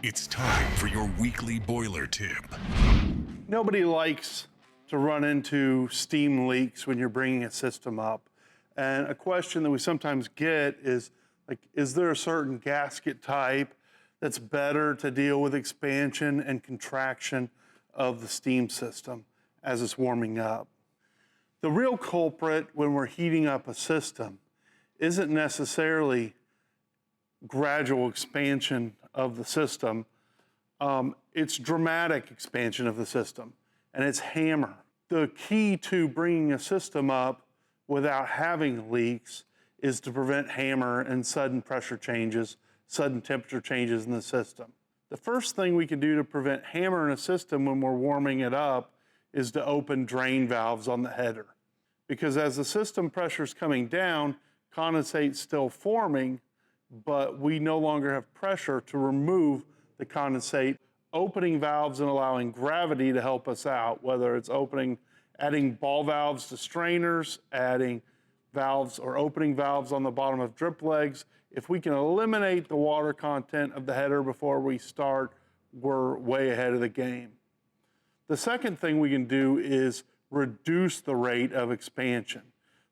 It's time for your weekly boiler tip. Nobody likes to run into steam leaks when you're bringing a system up. And a question that we sometimes get is, is there a certain gasket type that's better to deal with expansion and contraction of the steam system as it's warming up? The real culprit when we're heating up a system isn't necessarily gradual expansion of the system. It's dramatic expansion of the system, and it's hammer. The key to bringing a system up without having leaks is to prevent hammer and sudden pressure changes, sudden temperature changes in the system. The first thing we can do to prevent hammer in a system when we're warming it up is to open drain valves on the header. Because as the system pressure is coming down, condensate's still forming, but we no longer have pressure to remove the condensate. Opening valves and allowing gravity to help us out, whether it's adding ball valves to strainers, adding valves or opening valves on the bottom of drip legs. If we can eliminate the water content of the header before we start, we're way ahead of the game. The second thing we can do is reduce the rate of expansion.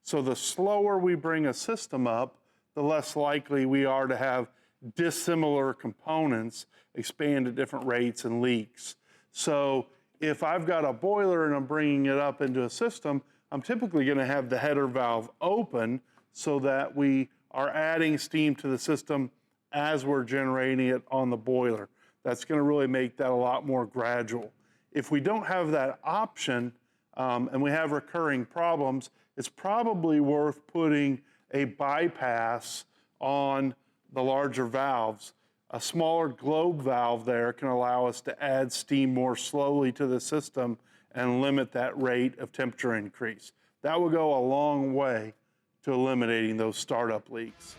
So the slower we bring a system up, the less likely we are to have dissimilar components expand at different rates and leaks. So if I've got a boiler and I'm bringing it up into a system, I'm typically going to have the header valve open so that we are adding steam to the system as we're generating it on the boiler. That's going to really make that a lot more gradual. If we don't have that option and we have recurring problems, it's probably worth putting a bypass on the larger valves. A smaller globe valve there can allow us to add steam more slowly to the system and limit that rate of temperature increase. That will go a long way to eliminating those startup leaks.